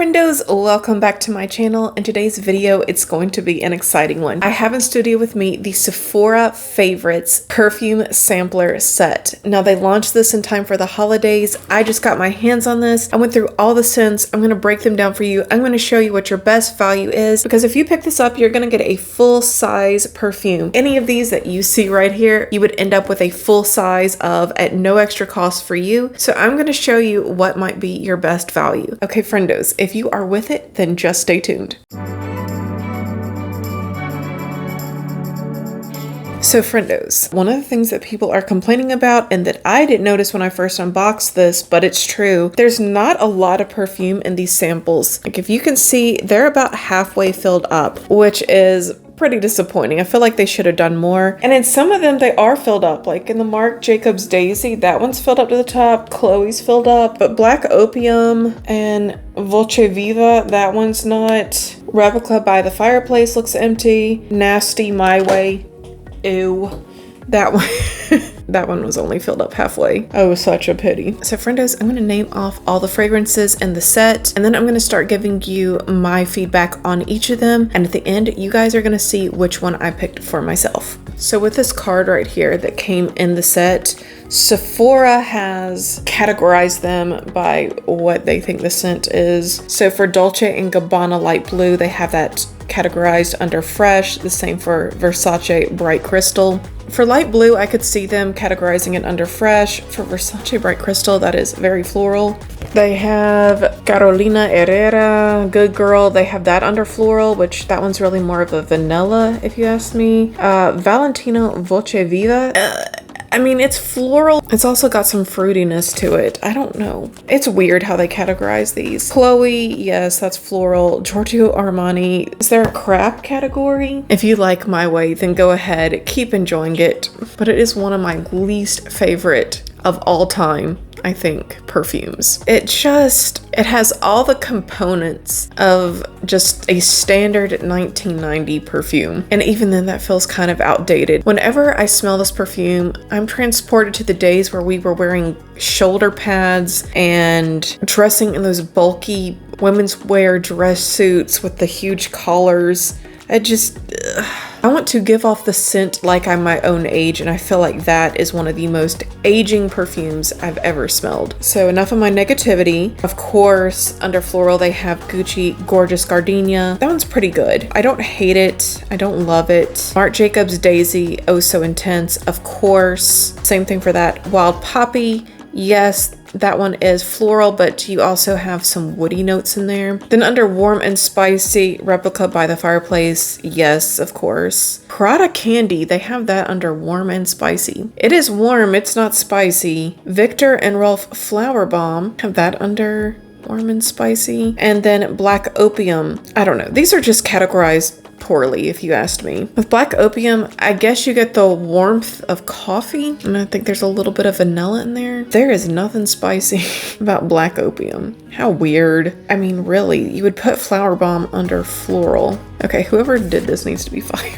friendos, welcome back to my channel. In today's video, it's going to be an exciting one. I have in studio with me the Sephora Favorites Perfume Sampler Set. Now they launched this in time for the holidays. I just got my hands on this. I went through all the scents. I'm going to break them down for you. I'm going to show you what your best value is, because if you pick this up, you're going to get a full size perfume. Any of these that you see right here, you would end up with a full size of at no extra cost for you. So I'm going to show you what might be your best value. Okay, friendos, if you are with it, then just stay tuned. So friendos, one of the things that people are complaining about and that I didn't notice when I first unboxed this, but it's true, there's not a lot of perfume in these samples. Like if you can see, they're about halfway filled up, which is pretty disappointing. I feel like they should have done more. And in some of them, they are filled up. Like in the Marc Jacobs Daisy, that one's filled up to the top. Chloe's filled up. But Black Opium and Volce Viva, that one's not. Replica by the Fireplace looks empty. Nasty My Way. Ew. That one. That one was only filled up halfway. Oh, such a pity. So friendos, I'm gonna name off all the fragrances in the set, and then I'm gonna start giving you my feedback on each of them. And at the end, you guys are gonna see which one I picked for myself. So with this card right here that came in the set, Sephora has categorized them by what they think the scent is. So for Dolce & Gabbana Light Blue, they have that categorized under Fresh. The same for Versace Bright Crystal. For Light Blue, I could see them categorizing it under Fresh. For Versace Bright Crystal, that is very floral. They have Carolina Herrera, Good Girl. They have that under Floral, which that one's really more of a vanilla, if you ask me. Valentino Volce Viva. I mean, it's floral. It's also got some fruitiness to it. I don't know. It's weird how they categorize these. Chloe, yes, that's floral. Giorgio Armani. Is there a crap category? If you like My Way, then go ahead. Keep enjoying it. But it is one of my least favorite of all time, I think, perfumes. It has all the components of just a standard 1990 perfume. And even then, that feels kind of outdated. Whenever I smell this perfume, I'm transported to the days where we were wearing shoulder pads and dressing in those bulky women's wear dress suits with the huge collars. I want to give off the scent like I'm my own age, and I feel like that is one of the most aging perfumes I've ever smelled. So enough of my negativity. Of course, under Floral, they have Gucci Gorgeous Gardenia. That one's pretty good. I don't hate it. I don't love it. Marc Jacobs Daisy, Oh So Intense, of course. Same thing for that. Wild Poppy, yes, that one is floral, but you also have some woody notes in there. Then under Warm and Spicy, Replica by the Fireplace, yes, of course. Prada Candy, they have that under Warm and Spicy. It is warm, it's not spicy. Victor and Rolf Flower Bomb have that under Warm and Spicy. And then Black Opium, I don't know. These are just categorized poorly, if you asked me. With Black Opium, I guess you get the warmth of coffee, and I think there's a little bit of vanilla in there. There is nothing spicy about Black Opium. How weird. I mean, really, you would put Flower Bomb under Floral. Okay, whoever did this needs to be fired.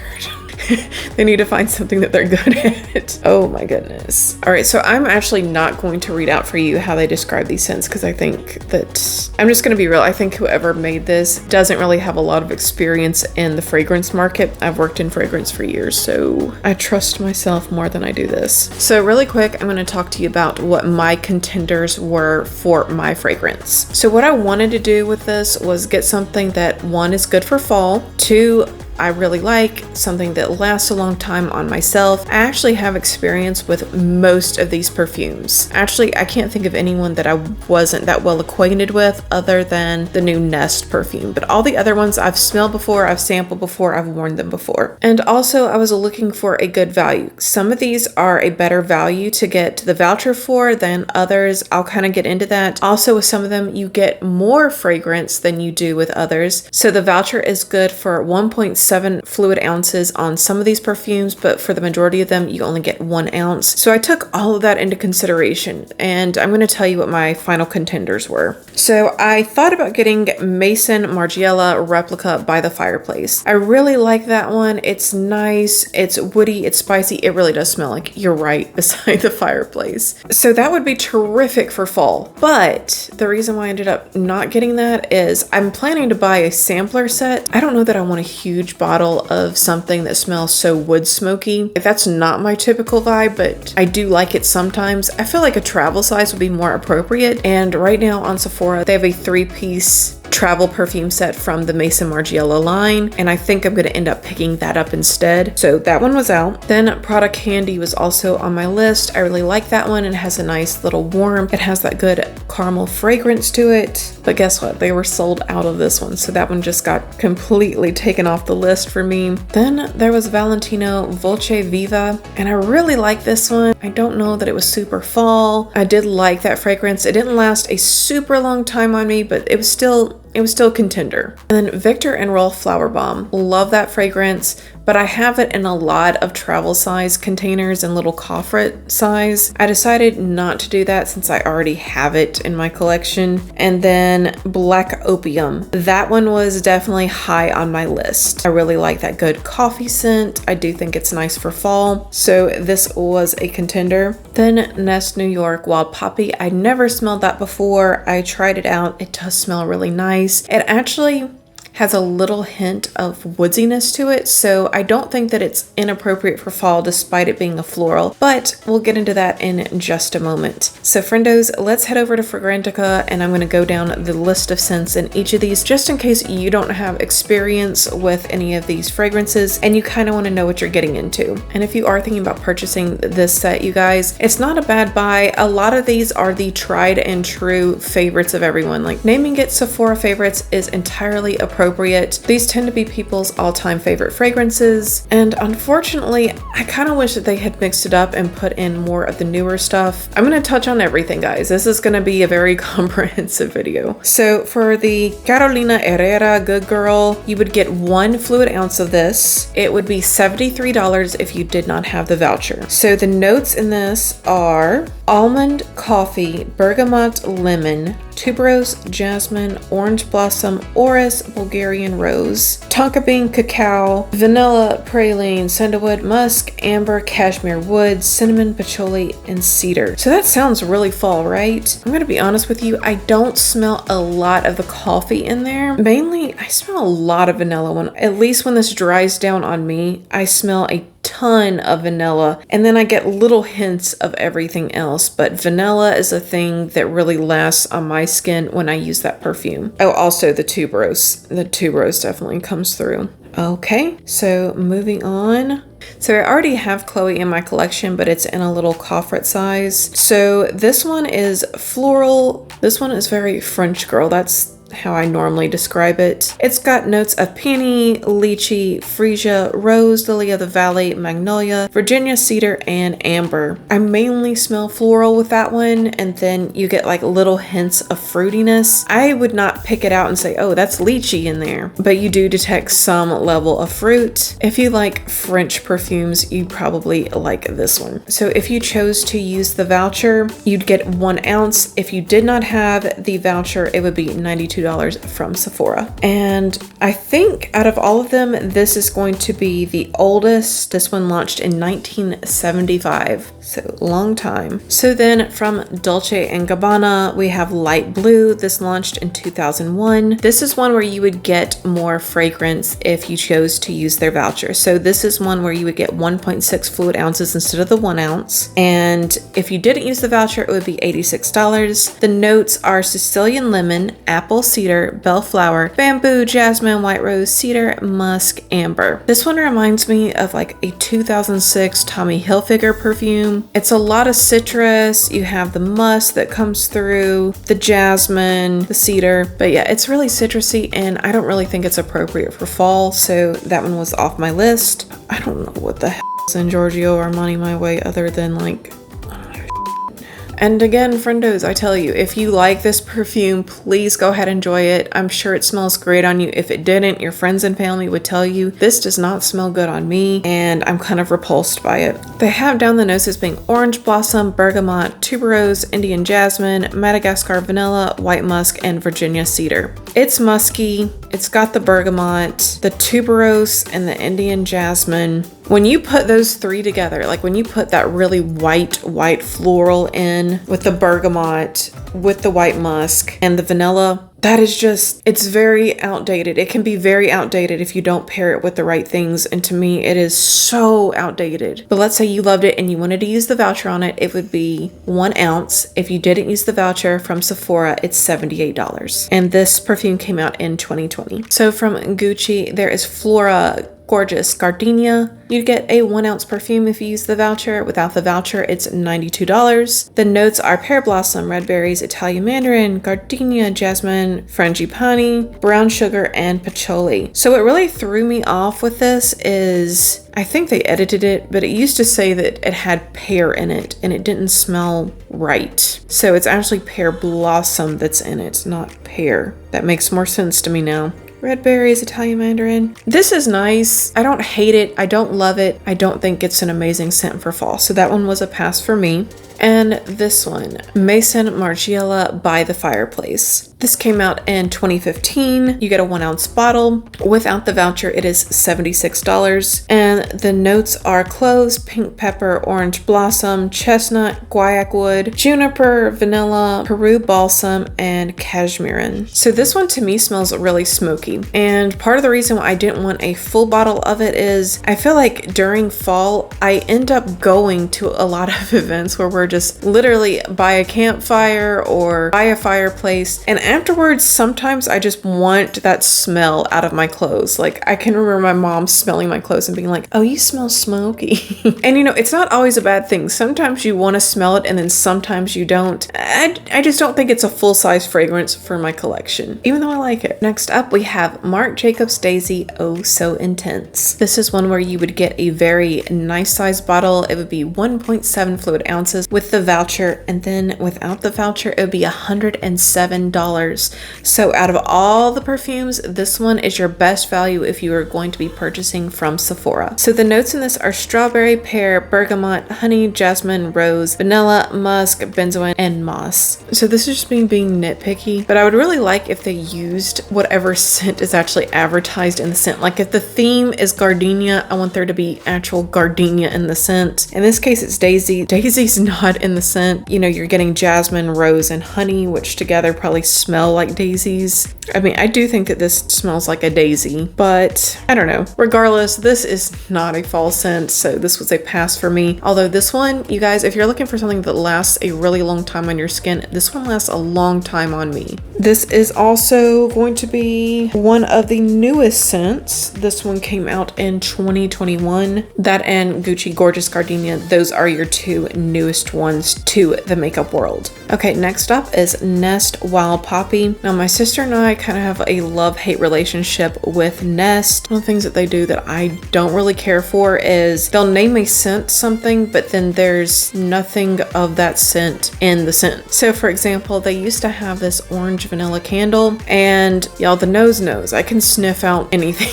They need to find something that they're good at. Oh my goodness. All right, so I'm actually not going to read out for you how they describe these scents, because I think that, I'm just going to be real, I think whoever made this doesn't really have a lot of experience in the fragrance market. I've worked in fragrance for years, so I trust myself more than I do this. So really quick, I'm going to talk to you about what my contenders were for my fragrance. So what I wanted to do with this was get something that, one, is good for fall, two, I really like, something that lasts a long time on myself. I actually have experience with most of these perfumes. Actually, I can't think of anyone that I wasn't that well acquainted with other than the new Nest perfume. But all the other ones I've smelled before, I've sampled before, I've worn them before. And also, I was looking for a good value. Some of these are a better value to get the voucher for than others. I'll kind of get into that. Also, with some of them, you get more fragrance than you do with others. So the voucher is good for 1.6 7 fluid ounces on some of these perfumes, but for the majority of them, you only get 1 ounce. So I took all of that into consideration, and I'm going to tell you what my final contenders were. So I thought about getting Maison Margiela Replica by the Fireplace. I really like that one. It's nice, it's woody, it's spicy. It really does smell like you're right beside the fireplace. So that would be terrific for fall. But the reason why I ended up not getting that is I'm planning to buy a sampler set. I don't know that I want a huge bottle of something that smells so wood smoky. That's not my typical vibe, but I do like it sometimes. I feel like a travel size would be more appropriate. And right now on Sephora, they have a 3-piece travel perfume set from the Maison Margiela line, and I think I'm going to end up picking that up instead. So that one was out. Then Prada Candy was also on my list. I really like that one. It has a nice little warm. It has that good caramel fragrance to it. But guess what? They were sold out of this one, so that one just got completely taken off the list for me. Then there was Valentino Volce Viva, and I really like this one. I don't know that it was super fall. I did like that fragrance. It didn't last a super long time on me, but it was still a contender. And then Victor and Rolf Flower Bomb. Love that fragrance, but I have it in a lot of travel size containers and little coffret size. I decided not to do that since I already have it in my collection. And then Black Opium. That one was definitely high on my list. I really like that good coffee scent. I do think it's nice for fall. So this was a contender. Then Nest New York Wild Poppy. I never smelled that before. I tried it out. It does smell really nice. It actually has a little hint of woodiness to it, so I don't think that it's inappropriate for fall despite it being a floral, but we'll get into that in just a moment. So friendos, let's head over to Fragrantica, and I'm going to go down the list of scents in each of these just in case you don't have experience with any of these fragrances and you kind of want to know what you're getting into. And if you are thinking about purchasing this set, you guys, it's not a bad buy. A lot of these are the tried and true favorites of everyone. Like naming it Sephora favorites is entirely appropriate. These tend to be people's all-time favorite fragrances, and unfortunately, I kind of wish that they had mixed it up and put in more of the newer stuff. I'm going to touch on everything, guys. This is going to be a very comprehensive video. So for the Carolina Herrera Good Girl, you would get 1 fluid ounce of this. It would be $73 if you did not have the voucher. So the notes in this are almond, coffee, bergamot, lemon, tuberose, jasmine, orange blossom, orris, Bulgarian rose, tonka bean, cacao, vanilla, praline, sandalwood, musk, amber, cashmere wood, cinnamon, patchouli, and cedar. So that sounds really fall, right? I'm gonna be honest with you, I don't smell a lot of the coffee in there. Mainly, I smell a lot of vanilla when, at least when this dries down on me, I smell a ton of vanilla, and then I get little hints of everything else, but vanilla is a thing that really lasts on my skin when I use that perfume. Oh, also the tuberose. The tuberose definitely comes through. Okay, so moving on. So I already have Chloe in my collection, but it's in a little coffret size. So this one is floral. This one is very French girl. That's how I normally describe it. It's got notes of peony, lychee, freesia, rose, lily of the valley, magnolia, Virginia cedar, and amber. I mainly smell floral with that one, and then you get like little hints of fruitiness. I would not pick it out and say, oh, that's lychee in there, but you do detect some level of fruit. If you like French perfumes, you probably like this one. So if you chose to use the voucher, you'd get 1 ounce. If you did not have the voucher, it would be $92 from Sephora. And I think out of all of them, this is going to be the oldest. This one launched in 1975, so long time. So then from Dolce & Gabbana, we have Light Blue. This launched in 2001. This is one where you would get more fragrance if you chose to use their voucher. So this is one where you would get 1.6 fluid ounces instead of the 1 ounce. And if you didn't use the voucher, it would be $86. The notes are Sicilian lemon, apple cedar, bellflower, bamboo, jasmine, white rose, cedar, musk, amber. This one reminds me of like a 2006 Tommy Hilfiger perfume. It's a lot of citrus. You have the musk that comes through, the jasmine, the cedar, but yeah, it's really citrusy, and I don't really think it's appropriate for fall, so that one was off my list. I don't know what the hell is in Giorgio or Armani my way other than like And again, friendos, I tell you, if you like this perfume, please go ahead and enjoy it. I'm sure it smells great on you. If it didn't, your friends and family would tell you this does not smell good on me, and I'm kind of repulsed by it. They have down the nose as being orange blossom, bergamot, tuberose, Indian jasmine, Madagascar vanilla, white musk, and Virginia cedar. It's musky. It's got the bergamot, the tuberose, and the Indian jasmine. When you put those three together, like when you put that really white floral in with the bergamot, with the white musk, and the vanilla, that is just, it's very outdated. It can be very outdated if you don't pair it with the right things. And to me, it is so outdated. But let's say you loved it and you wanted to use the voucher on it. It would be 1 ounce. If you didn't use the voucher from Sephora, it's $78. And this perfume came out in 2020. So from Gucci, there is Flora Gorgeous Gardenia. You'd get a 1 ounce perfume if you use the voucher. Without the voucher, it's $92. The notes are pear blossom, red berries, Italian mandarin, gardenia, jasmine, frangipani, brown sugar, and patchouli. So what really threw me off with this is, I think they edited it, but it used to say that it had pear in it and it didn't smell right. So it's actually pear blossom that's in it, not pear. That makes more sense to me now. Red berries, Italian mandarin. This is nice. I don't hate it. I don't love it. I don't think it's an amazing scent for fall. So that one was a pass for me. And this one, Maison Margiela by the Fireplace. This came out in 2015. You get a 1 ounce bottle. Without the voucher, it is $76. And the notes are cloves, pink pepper, orange blossom, chestnut, guaiac wood, juniper, vanilla, Peru balsam, and cashmeran. So this one to me smells really smoky. And part of the reason why I didn't want a full bottle of it is I feel like during fall, I end up going to a lot of events where we're just literally by a campfire or by a fireplace. And afterwards, sometimes I just want that smell out of my clothes. Like I can remember my mom smelling my clothes and being like, oh, you smell smoky. And you know, it's not always a bad thing. Sometimes you want to smell it and then sometimes you don't. I just don't think it's a full-size fragrance for my collection, even though I like it. Next up, we have Marc Jacobs Daisy Oh So Intense. This is one where you would get a very nice size bottle. It would be 1.7 fluid ounces with the voucher, and then without the voucher, it would be $107. So out of all the perfumes, this one is your best value if you are going to be purchasing from Sephora. So the notes in this are strawberry, pear, bergamot, honey, jasmine, rose, vanilla, musk, benzoin, and moss. So this is just me being nitpicky, but I would really like if they used whatever scent is actually advertised in the scent. Like if the theme is gardenia, I want there to be actual gardenia in the scent. In this case, it's daisy. Daisy's not in the scent. You know, you're getting jasmine, rose, and honey, which together probably smell like daisies. I mean, I do think that this smells like a daisy, but I don't know. Regardless, this is not a fall scent, so this was a pass for me. Although this one, you guys, if you're looking for something that lasts a really long time on your skin, this one lasts a long time on me. This is also going to be one of the newest scents. This one came out in 2021. That and Gucci Gorgeous Gardenia, those are your two newest ones to the makeup world. Okay, next up is Nest Wild Poppy. Now, my sister and I kind of have a love-hate relationship with Nest. One of the things that they do that I don't really care for is they'll name a scent something, but then there's nothing of that scent in the scent. So for example, they used to have this orange vanilla candle, and y'all, the nose knows. I can sniff out anything.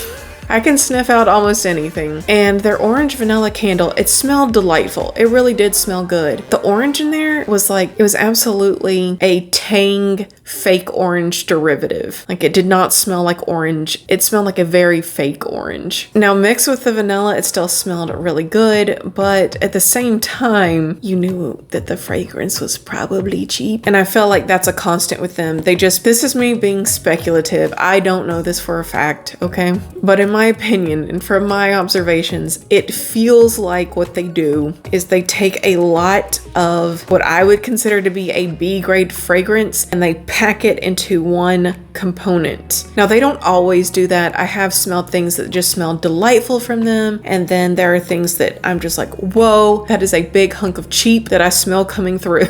I can sniff out almost anything. And their orange vanilla candle, it smelled delightful. It really did smell good. The orange in there was like, it was absolutely a Tang fake orange derivative. Like it did not smell like orange. It smelled like a very fake orange. Now mixed with the vanilla, it still smelled really good, but at the same time, you knew that the fragrance was probably cheap. And I felt like that's a constant with them. This is me being speculative. I don't know this for a fact, okay? But in my opinion, and from my observations, it feels like what they do is they take a lot of what I would consider to be a B grade fragrance and they pack it into one component. Now, they don't always do that. I have smelled things that just smell delightful from them, and then there are things that I'm just like, whoa, that is a big hunk of cheap that I smell coming through.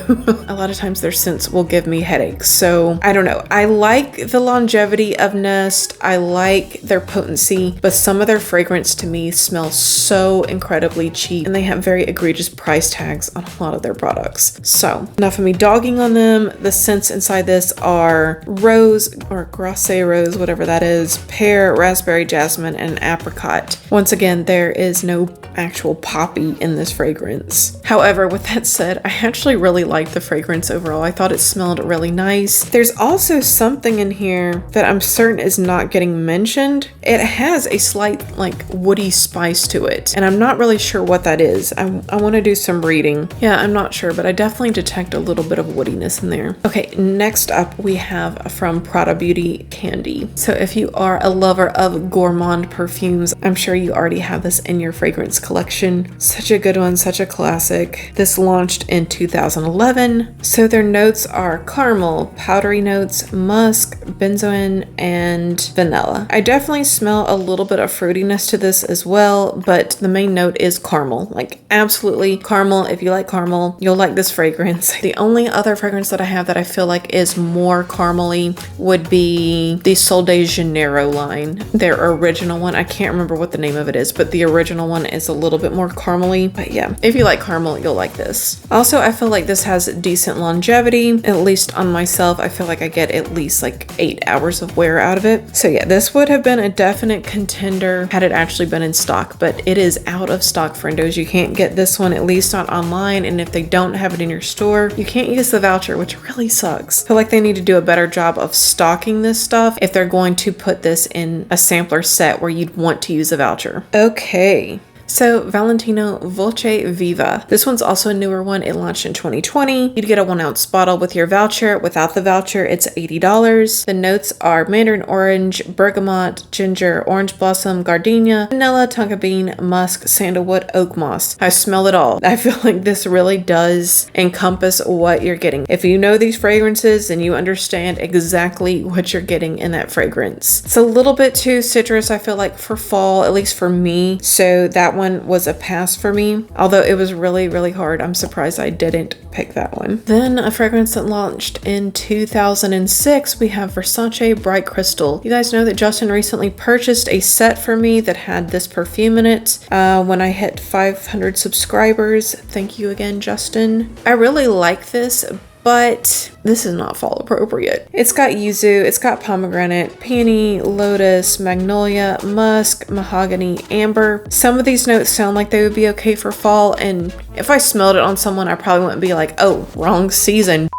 A lot of times their scents will give me headaches. So I don't know. I like the longevity of Nest. I like their potency. but some of their fragrance to me smells so incredibly cheap, and they have very egregious price tags on a lot of their products. So enough of me dogging on them. The scents inside this are rose or grasse rose, whatever that is, pear, raspberry, jasmine, and apricot. Once again, there is no actual poppy in this fragrance. However, with that said, I actually really liked the fragrance overall. I thought it smelled really nice. There's also something in here that I'm certain is not getting mentioned. It has a slight like woody spice to it, and I'm not really sure what that is. I want to do some reading. Yeah, I'm not sure, but I definitely detect a little bit of woodiness in there. Okay, next up we have from Prada Beauty Candy. So if you are a lover of gourmand perfumes, I'm sure you already have this in your fragrance collection. Such a good one, such a classic. This launched in 2011. So their notes are caramel, powdery notes, musk, benzoin, and vanilla. I definitely smell a little bit of fruitiness to this as well, but the main note is caramel. Like absolutely caramel. If you like caramel, you'll like this fragrance. The only other fragrance that I have that I feel like is more caramely would be the Sol de Janeiro line. Their original one. I can't remember what the name of it is, but the original one is a little bit more caramely. But yeah, if you like caramel, you'll like this. Also, I feel like this has decent longevity. At least on myself, I feel like I get at least like 8 hours of wear out of it. So yeah, this would have been a definite contender had it actually been in stock, but it is out of stock, friendos. You can't get this one, at least not online, and if they don't have it in your store, you can't use the voucher, which really sucks. I feel like they need to do a better job of stocking this stuff if they're going to put this in a sampler set where you'd want to use a voucher. Okay. So Valentino Volce Viva. This one's also a newer one. It launched in 2020. You'd get a 1 ounce bottle with your voucher. Without the voucher, it's $80. The notes are mandarin orange, bergamot, ginger, orange blossom, gardenia, vanilla, tonka bean, musk, sandalwood, oak moss. I smell it all. I feel like this really does encompass what you're getting. If you know these fragrances, then you understand exactly what you're getting in that fragrance. It's a little bit too citrus, I feel like, for fall, at least for me. So that one was a pass for me, although it was really, really hard. I'm surprised I didn't pick that one. Then a fragrance that launched in 2006, we have Versace Bright Crystal. You guys know that Justin recently purchased a set for me that had this perfume in it when I hit 500 subscribers. Thank you again, Justin. I really like this, but this is not fall appropriate. It's got yuzu, it's got pomegranate, peony, lotus, magnolia, musk, mahogany, amber. Some of these notes sound like they would be okay for fall, and if I smelled it on someone, I probably wouldn't be like, oh, wrong season.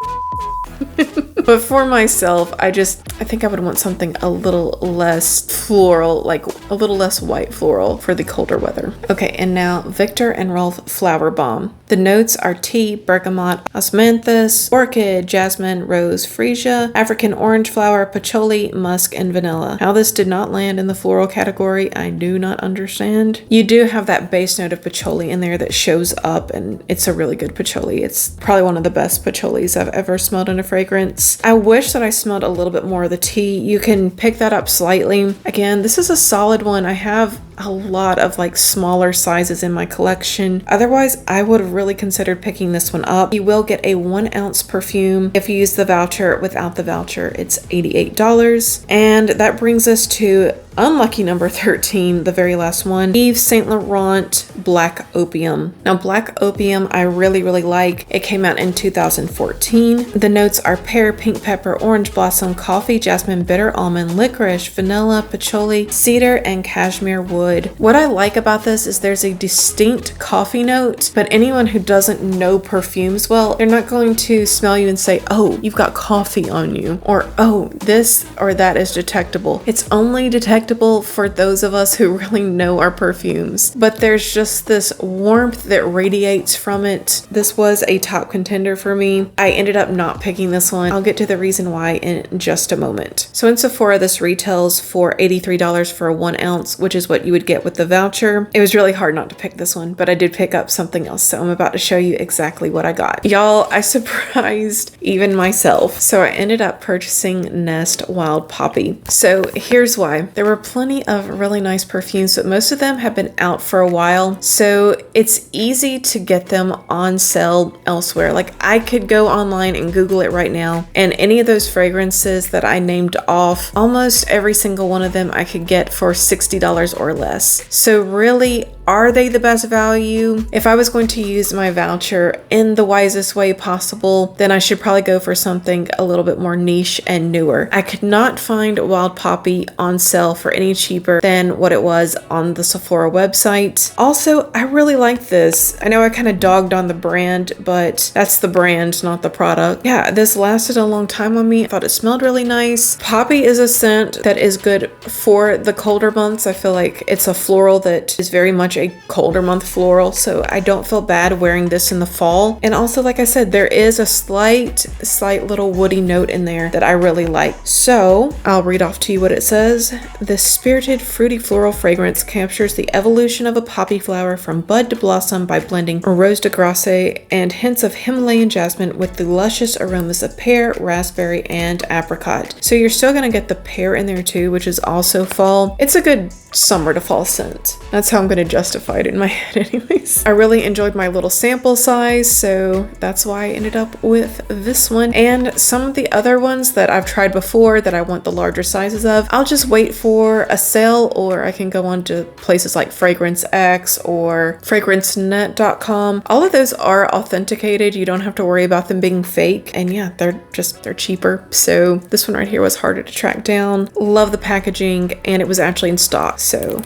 But for myself, I think I would want something a little less floral, like a little less white floral for the colder weather. Okay, and now Viktor and Rolf Flower Bomb. The notes are tea, bergamot, osmanthus, orchid, jasmine, rose, freesia, African orange flower, patchouli, musk, and vanilla. How this did not land in the floral category, I do not understand. You do have that base note of patchouli in there that shows up, and it's a really good patchouli. It's probably one of the best patchoulis I've ever smelled in a fragrance. I wish that I smelled a little bit more of the tea. You can pick that up slightly. Again, this is a solid one. I have a lot of like smaller sizes in my collection. Otherwise, I would have really considered picking this one up. You will get a 1 ounce perfume. If you use the voucher, without the voucher, it's $88. And that brings us to unlucky number 13, the very last one, Yves Saint Laurent Black Opium. Now, Black Opium, I really, really like. It came out in 2014. The notes are pear, pink pepper, orange blossom, coffee, jasmine, bitter almond, licorice, vanilla, patchouli, cedar, and cashmere wood. What I like about this is there's a distinct coffee note, but anyone who doesn't know perfumes well, they're not going to smell you and say, oh, you've got coffee on you, or oh, this or that is detectable. It's only detectable for those of us who really know our perfumes, but there's just this warmth that radiates from it. This was a top contender for me. I ended up not picking this one. I'll get to the reason why in just a moment. So in Sephora, this retails for $83 for a 1 ounce, which is what you would get with the voucher. It was really hard not to pick this one, but I did pick up something else, so I'm about to show you exactly what I got. Y'all, I surprised even myself. So I ended up purchasing Nest Wild Poppy. So here's why. There were were plenty of really nice perfumes, but most of them have been out for a while, so it's easy to get them on sale elsewhere. Like, I could go online and Google it right now, and any of those fragrances that I named off, almost every single one of them I could get for $60 or less. So really, are they the best value? If I was going to use my voucher in the wisest way possible, then I should probably go for something a little bit more niche and newer. I could not find Wild Poppy on sale for any cheaper than what it was on the Sephora website. Also, I really like this. I know I kind of dogged on the brand, but that's the brand, not the product. Yeah, this lasted a long time on me. I thought it smelled really nice. Poppy is a scent that is good for the colder months. I feel like it's a floral that is very much a colder month floral, so I don't feel bad wearing this in the fall. And also, like I said, there is a slight little woody note in there that I really like. So I'll read off to you what it says. This spirited fruity floral fragrance captures the evolution of a poppy flower from bud to blossom by blending rose de grace and hints of Himalayan jasmine with the luscious aromas of pear, raspberry, and apricot. So you're still gonna get the pear in there too, which is also fall. It's a good summer to fall scent. That's how I'm gonna justify it in my head anyways. I really enjoyed my little sample size, so that's why I ended up with this one. And some of the other ones that I've tried before that I want the larger sizes of, I'll just wait for a sale, or I can go on to places like Fragrance X or fragrancenet.com. All of those are authenticated. You don't have to worry about them being fake. And yeah, they're cheaper. So this one right here was harder to track down. Love the packaging, and it was actually in stock. So,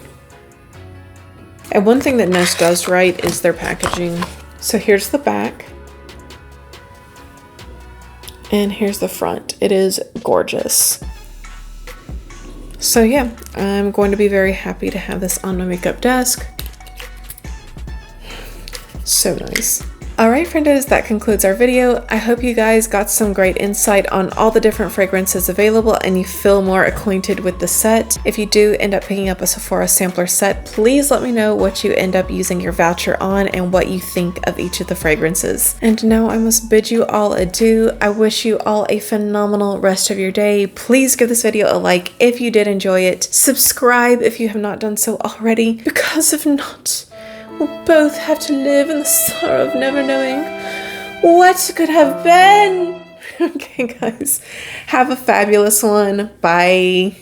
and one thing that Nest does right is their packaging. So here's the back. And here's the front. It is gorgeous. So yeah, I'm going to be very happy to have this on my makeup desk. So nice. Alright friendos, that concludes our video. I hope you guys got some great insight on all the different fragrances available and you feel more acquainted with the set. If you do end up picking up a Sephora sampler set, please let me know what you end up using your voucher on and what you think of each of the fragrances. And now I must bid you all adieu. I wish you all a phenomenal rest of your day. Please give this video a like if you did enjoy it. Subscribe if you have not done so already, because if not, we'll both have to live in the sorrow of never knowing what could have been. Okay, guys. Have a fabulous one. Bye.